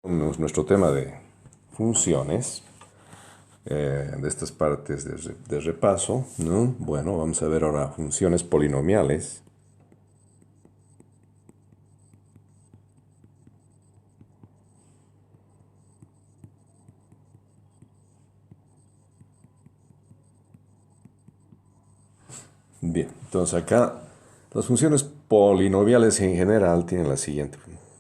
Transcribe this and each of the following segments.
Nuestro tema de funciones, de estas partes de repaso, ¿no? Bueno, vamos a ver ahora funciones polinomiales. Bien, entonces acá las funciones polinomiales en general tienen la siguiente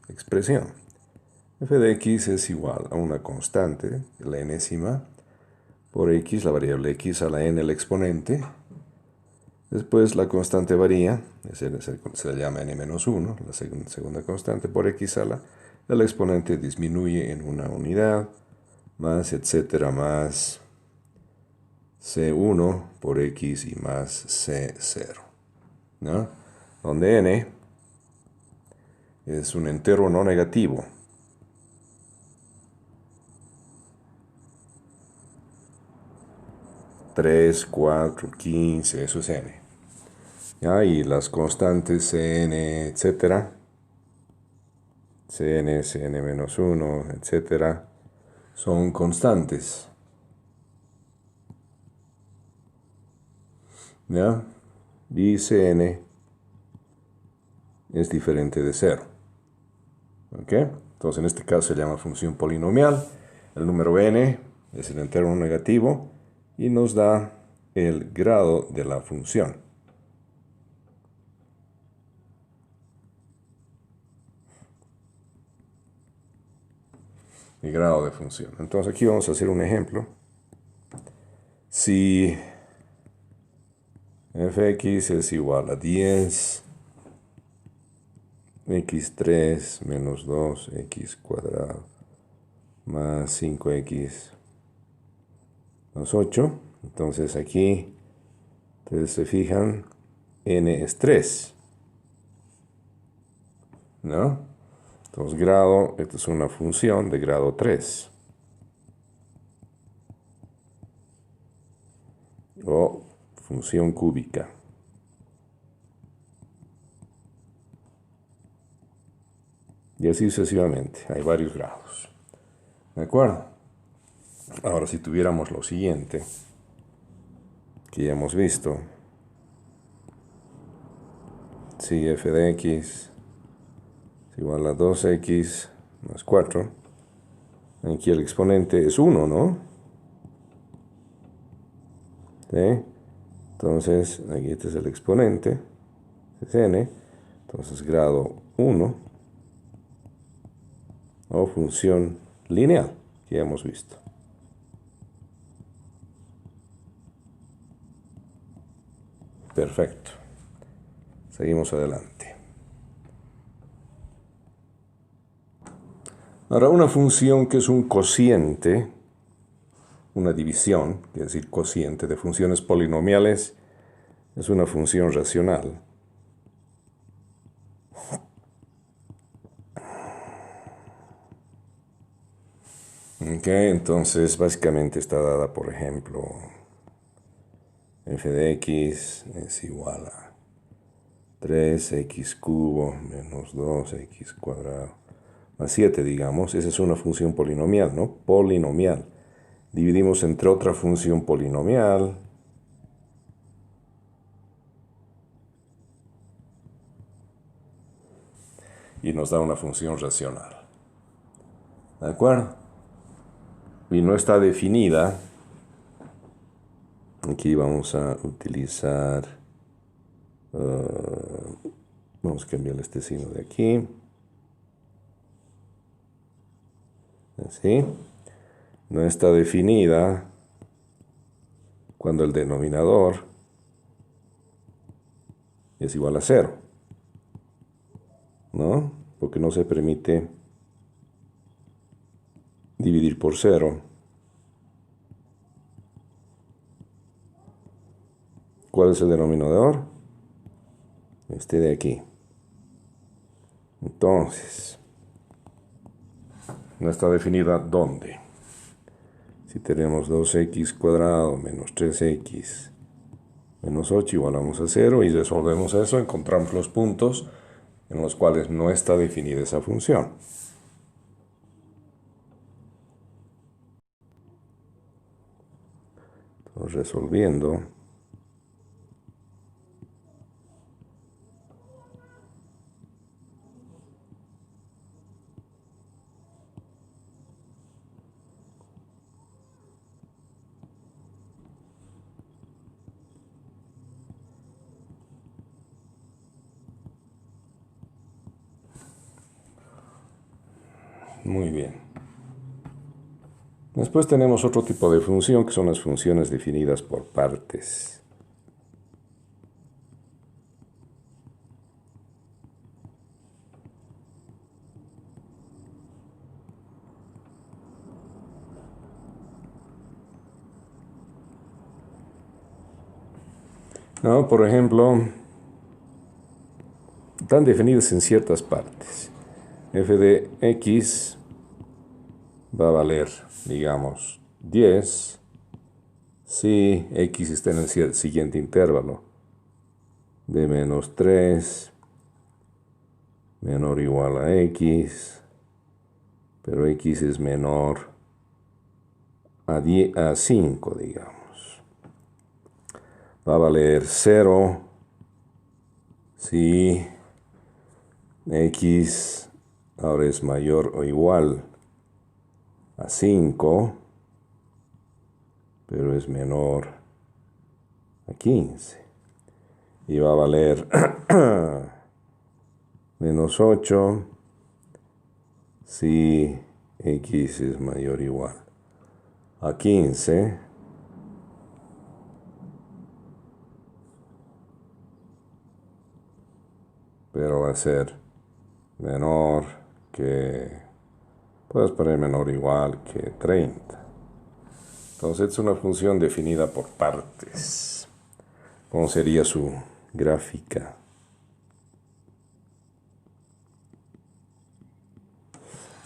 expresión. F de x es igual a una constante, la enésima, por x, la variable x a la n, el exponente. Después la constante varía, se le llama n-1, la segunda constante, por x a la. El exponente disminuye en una unidad, más etcétera, más c1 por x y más c0, ¿no? Donde n es un entero no negativo. Tres, 4, 15, eso es n. ¿Ya? Y las constantes cn, etcétera, cn, cn-1, etcétera, son constantes. ¿Ya? Y cn es diferente de 0. ¿Ok? Entonces en este caso se llama función polinomial. El número n es el entero no negativo y nos da el grado de la función. El grado de función. Entonces aquí vamos a hacer un ejemplo. Si fx es igual a 10 x3 menos 2x cuadrado más 5x más 8. Entonces aquí, ustedes se fijan, n es 3. ¿No? Entonces grado, esta es una función de grado 3. O función cúbica. Y así sucesivamente. Hay varios grados. ¿De acuerdo? Ahora, si tuviéramos lo siguiente, que ya hemos visto. Si f de x es igual a 2x más 4. Aquí el exponente es 1, ¿no? ¿Sí? Entonces, aquí este es el exponente. Es n. Entonces, grado 1. O función lineal, que ya hemos visto. Perfecto. Seguimos adelante. Ahora, una función que es un cociente, una división, es decir, cociente de funciones polinomiales, es una función racional. Ok, entonces básicamente está dada, por ejemplo, f de x es igual a 3x cubo menos 2x cuadrado más 7, digamos. Esa es una función polinomial, ¿no? Polinomial. Dividimos entre otra función polinomial. Y nos da una función racional. ¿De acuerdo? Y no está definida. Aquí vamos a utilizar... vamos a cambiar este signo de aquí. Así. No está definida cuando el denominador es igual a 0. ¿No? Porque no se permite dividir por 0. ¿Cuál es el denominador? Este de aquí. Entonces, no está definida dónde. Si tenemos 2x cuadrado menos 3x menos 8 igualamos a 0 y resolvemos eso, encontramos los puntos en los cuales no está definida esa función. resolviendo. Muy bien. Después tenemos otro tipo de función que son las funciones definidas por partes. ¿No? Por ejemplo, están definidas en ciertas partes. F de x va a valer, digamos, 10 si x está en el siguiente intervalo de menos 3 menor o igual a x, pero x es menor a 5, digamos. Va a valer 0 si x ahora es mayor o igual a 5, pero es menor a 15. Y va a valer menos 8 si x es mayor o igual a 15, pero va a ser menor que, puedes poner menor o igual que 30. Entonces es una función definida por partes. ¿Cómo sería su gráfica?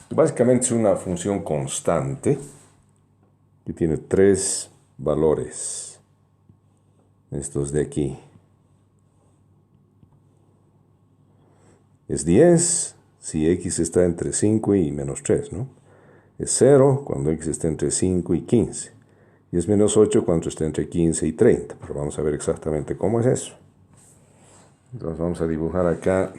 Básicamente es una función constante que tiene 3 valores. Estos de aquí. Es 10 si x está entre 5 y menos 3, ¿no? Es 0 cuando x está entre 5 y 15. Y es menos 8 cuando está entre 15 y 30. Pero vamos a ver exactamente cómo es eso. Entonces vamos a dibujar acá.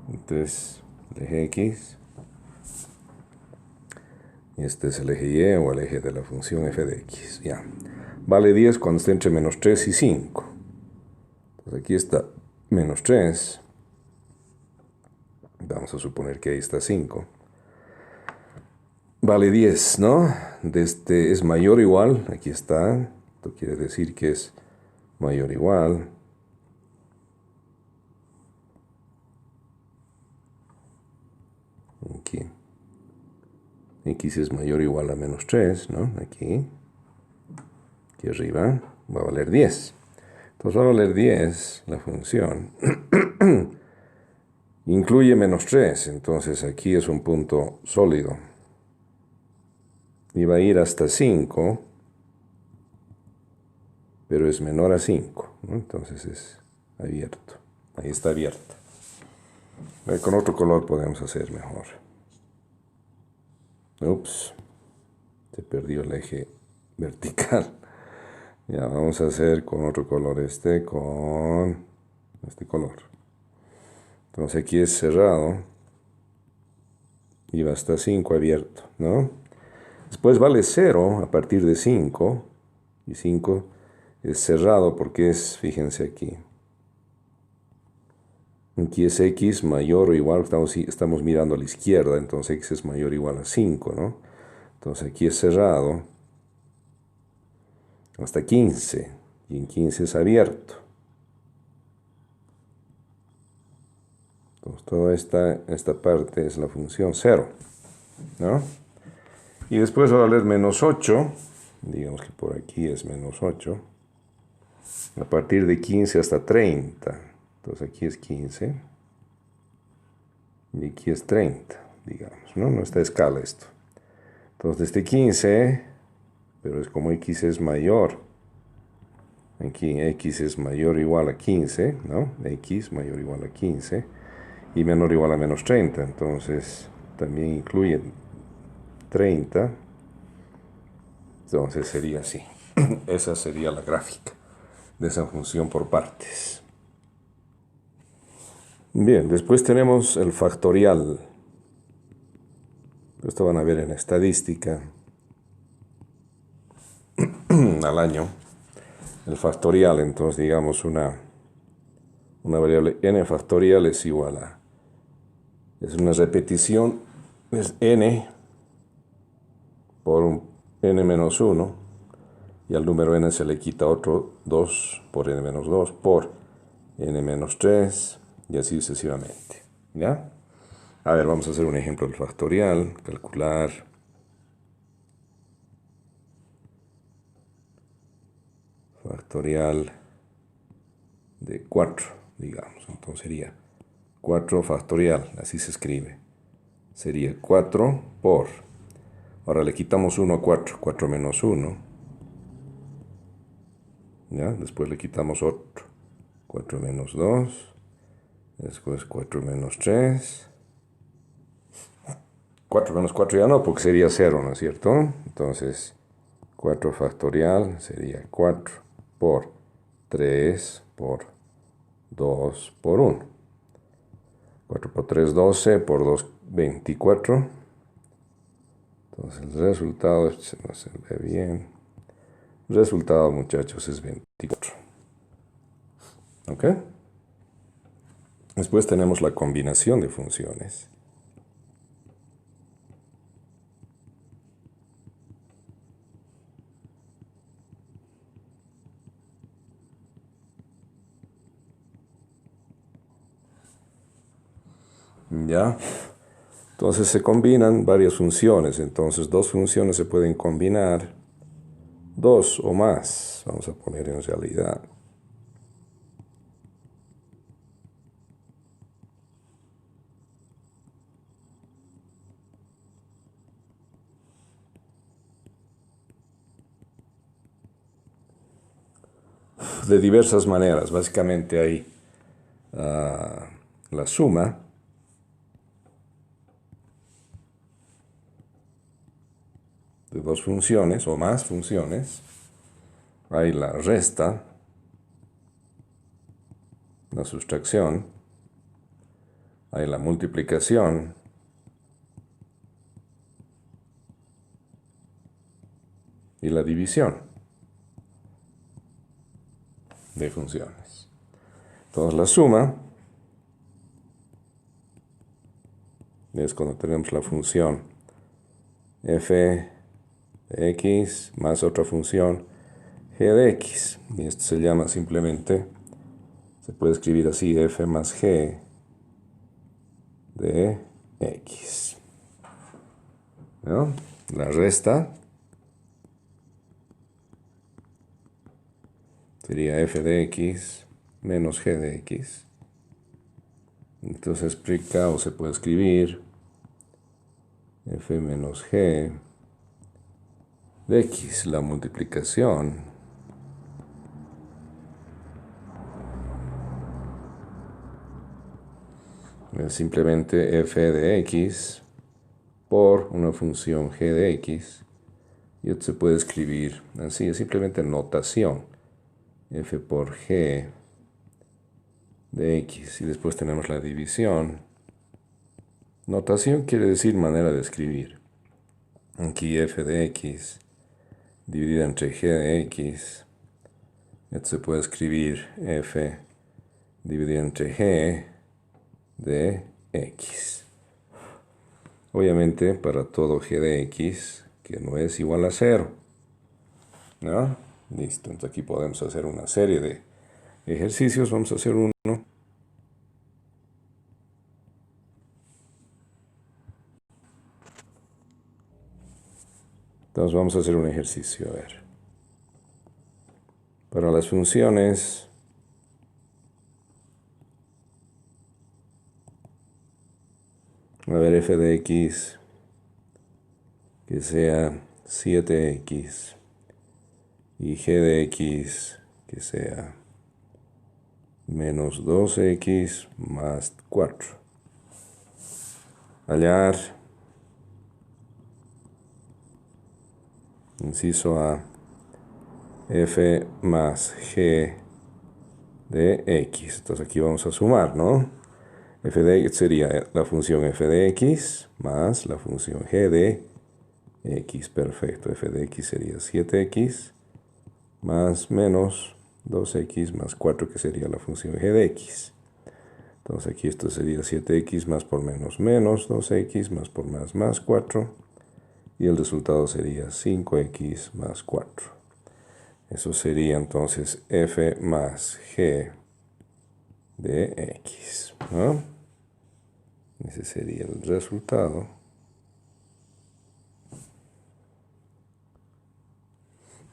Entonces, el eje X. Este es el eje Y o el eje de la función f de X. Ya. Vale 10 cuando está entre menos 3 y 5. Entonces aquí está menos 3. Vamos a suponer que ahí está 5. Vale 10, ¿no? Es mayor o igual. Aquí está. Esto quiere decir que es mayor o igual. Aquí. X es mayor o igual a menos 3, ¿no? Aquí. Aquí arriba va a valer 10. Entonces va a valer 10 la función. Incluye menos 3, entonces aquí es un punto sólido. Y va a ir hasta 5, pero es menor a 5, ¿no? Entonces es abierto. Ahí está abierto. Con otro color podemos hacer mejor. Ups, se perdió el eje vertical. Ya, vamos a hacer con otro color con este color. Entonces aquí es cerrado y va hasta 5 abierto, ¿no? Después vale 0 a partir de 5 y 5 es cerrado porque es, fíjense aquí. Aquí es x mayor o igual, estamos mirando a la izquierda, entonces x es mayor o igual a 5, ¿no? Entonces aquí es cerrado hasta 15 y en 15 es abierto. Entonces toda esta parte es la función 0, ¿no? Y después va a valer menos 8, digamos que por aquí es menos 8, a partir de 15 hasta 30. Entonces aquí es 15 y aquí es 30, digamos, ¿no? No está a escala esto. Entonces desde 15, pero es como x es mayor. Aquí x es mayor o igual a 15, ¿no? X mayor o igual a 15. y menor o igual a menos 30. Entonces también incluye 30. Entonces sería así. Esa sería la gráfica de esa función por partes. Bien, después tenemos el factorial. Esto van a ver en estadística al año. El factorial, entonces digamos una variable n factorial es igual a, es una repetición, es n por un n menos 1, y al número n se le quita otro 2 por n menos 2 por n menos 3, y así sucesivamente. ¿Ya? A ver, vamos a hacer un ejemplo del factorial. Calcular factorial de 4, digamos. Entonces sería 4 factorial, así se escribe. Sería 4 por, ahora le quitamos 1 a 4, 4 menos 1. ¿Ya? Después le quitamos otro, 4 menos 2. Después 4 menos 3. 4 menos 4 ya no, porque sería 0, ¿no es cierto? Entonces 4 factorial sería 4 por 3 por 2 por 1. 4 por 3, 12, por 2, 24. Entonces el resultado, se no se ve bien. El resultado, muchachos, es 24. ¿Ok? Después tenemos la combinación de funciones. ¿Ya? Entonces se combinan varias funciones. Entonces dos funciones se pueden combinar. Dos o más, vamos a poner en realidad. De diversas maneras. Básicamente hay la suma de dos funciones o más funciones. Hay la resta, la sustracción, hay la multiplicación y la división de funciones. Entonces la suma es cuando tenemos la función f de x más otra función g de x. Y esto se llama simplemente, se puede escribir así, f más g de x. ¿No? La resta sería f de x menos g de x. Entonces explica o se puede escribir f menos g de x. La multiplicación es simplemente f de x por una función g de x. Y esto se puede escribir así, es simplemente notación. F por g de x. Y después tenemos la división. Notación quiere decir manera de escribir. Aquí f de x dividida entre g de x. Esto se puede escribir f dividido entre g de x. Obviamente para todo g de x que no es igual a 0. ¿No? Listo, entonces aquí podemos hacer una serie de ejercicios. Vamos a hacer uno. Entonces vamos a hacer un ejercicio, a ver. Para las funciones, a ver, f de x que sea 7x y g de x que sea menos 2x más 4. hallar, inciso A, f más g de x. Entonces aquí vamos a sumar, ¿no? F de x sería la función f de x más la función g de x. Perfecto. F de x sería 7x más menos 2x más 4, que sería la función g de x. Entonces aquí esto sería 7x más por menos menos 2x más por más 4. Y el resultado sería 5x más 4. Eso sería entonces f más g de x, ¿no? Ese sería el resultado.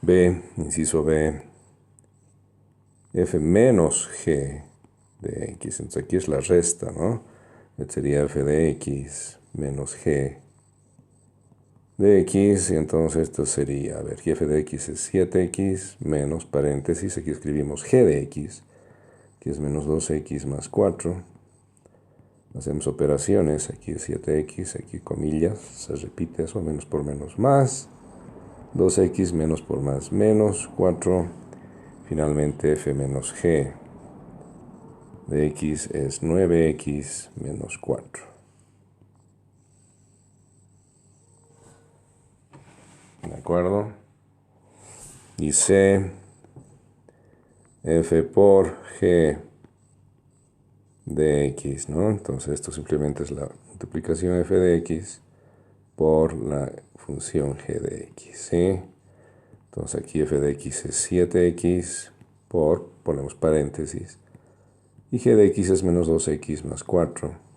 B, inciso B, f menos g de x. Entonces aquí es la resta, ¿no? Sería f de x menos g de x. Y entonces esto sería, a ver, f de x es 7x menos paréntesis. Aquí escribimos g de x, que es menos 2x más 4. Hacemos operaciones, aquí es 7x, aquí comillas, se repite eso, menos por menos más, 2x menos por más menos, 4, finalmente f menos g de x es 9x menos 4. ¿De acuerdo? Y c, f por g de x, ¿no? Entonces esto simplemente es la multiplicación f de x por la función g de x, ¿sí? Entonces aquí f de x es 7x por, ponemos paréntesis, y g de x es menos 2x más 4.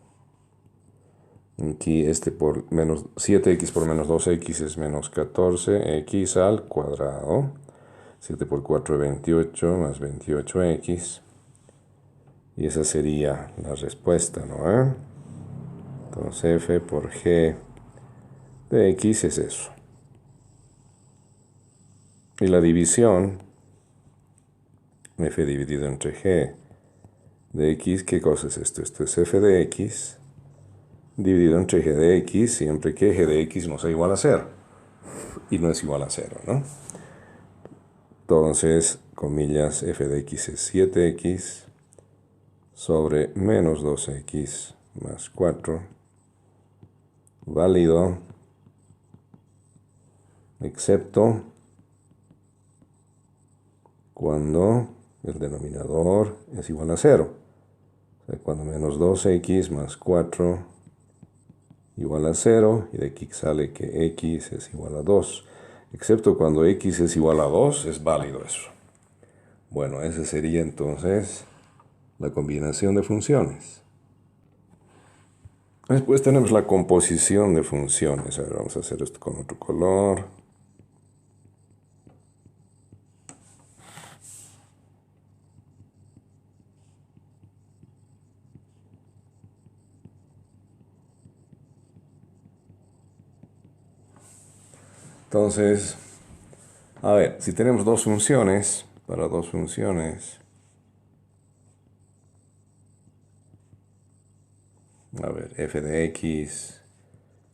Aquí por menos 7x por menos 2x es menos 14x al cuadrado. 7 por 4 es 28 más 28x. Y esa sería la respuesta, ¿no? Entonces f por g de x es eso. Y la división, f dividido entre g de x, ¿qué cosa es esto? Esto es f de x dividido entre g de x, siempre que g de x no sea igual a 0. Y no es igual a 0, ¿no? Entonces, comillas, f de x es 7x sobre menos 2x más 4, válido, excepto cuando el denominador es igual a 0. O sea, cuando menos 2x más 4 igual a 0, y de aquí sale que x es igual a 2. Excepto cuando x es igual a 2, es válido eso. Bueno, esa sería entonces la combinación de funciones. Después tenemos la composición de funciones. A ver, vamos a hacer esto con otro color. Entonces, a ver, si tenemos dos funciones, para dos funciones, a ver, f de x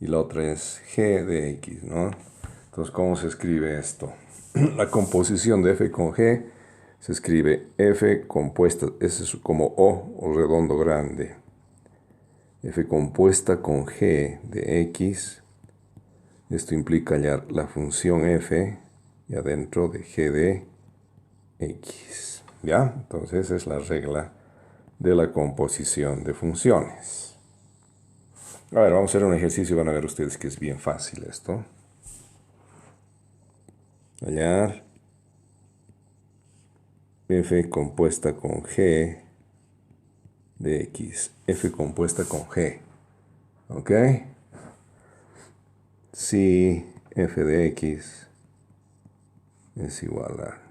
y la otra es g de x, ¿no? Entonces, ¿cómo se escribe esto? La composición de f con g se escribe f compuesta, ese es como o redondo grande. F compuesta con g de x. Esto implica hallar la función f y adentro de g de x. ¿Ya? Entonces, esa es la regla de la composición de funciones. A ver, vamos a hacer un ejercicio y van a ver ustedes que es bien fácil esto. Hallar f compuesta con g de x. F compuesta con g. ¿Ok? Si f de x es igual a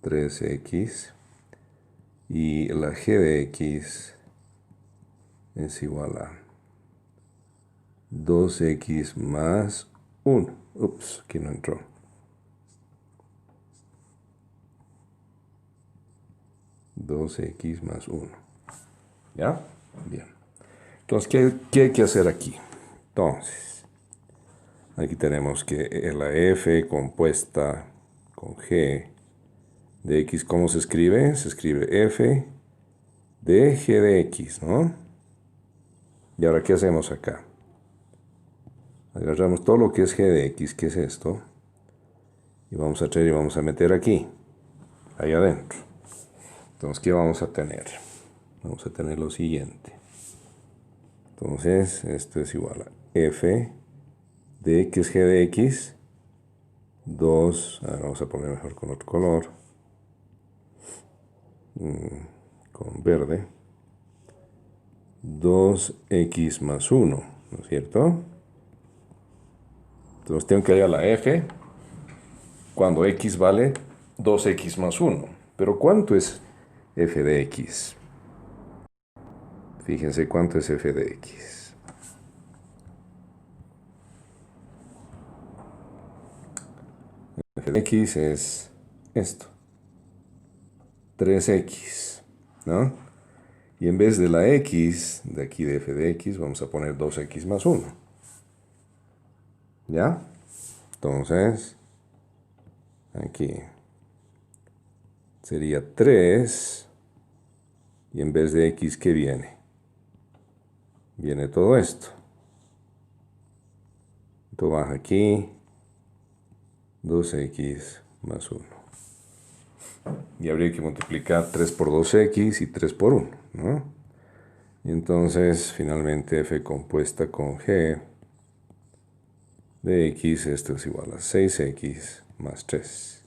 3x y la g de x es igual a 2x más 1. Ups, aquí no entró. X más 1. ¿Ya? Bien. Entonces, ¿qué hay que hacer aquí? Entonces, aquí tenemos que la f compuesta con g de x, ¿cómo se escribe? Se escribe f de g de x, ¿no? Y ahora, ¿qué hacemos acá? Agarramos todo lo que es g de x, que es esto, y vamos a traer y vamos a meter aquí, ahí adentro. Entonces, ¿qué vamos a tener? Vamos a tener lo siguiente. Entonces, esto es igual a f de x, g de x, 2, ahora vamos a poner mejor con otro color, con verde, 2x más 1, ¿no es cierto? Entonces tengo que hallar la f cuando x vale 2x más 1. Pero ¿cuánto es f de x? Fíjense cuánto es f de x. F de x es esto, 3x, ¿no? Y en vez de la x, de aquí de f de x, vamos a poner 2x más 1. ¿Ya? Entonces, aquí sería 3, y en vez de x, ¿qué viene? Viene todo esto. Esto baja aquí, 2x más 1. Y habría que multiplicar 3 por 2x y 3 por 1, ¿no? Y entonces, finalmente, f compuesta con g de x, esto es igual a 6x más 3.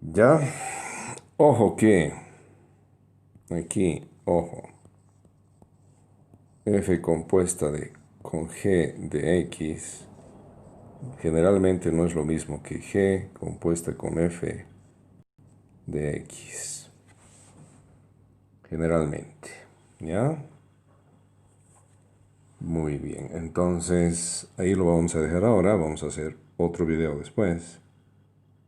¿Ya? Ojo que, aquí, ojo, f compuesta con g de x, generalmente no es lo mismo que g compuesta con f de x. Generalmente, ¿ya? Muy bien, entonces ahí lo vamos a dejar ahora, vamos a hacer otro video después.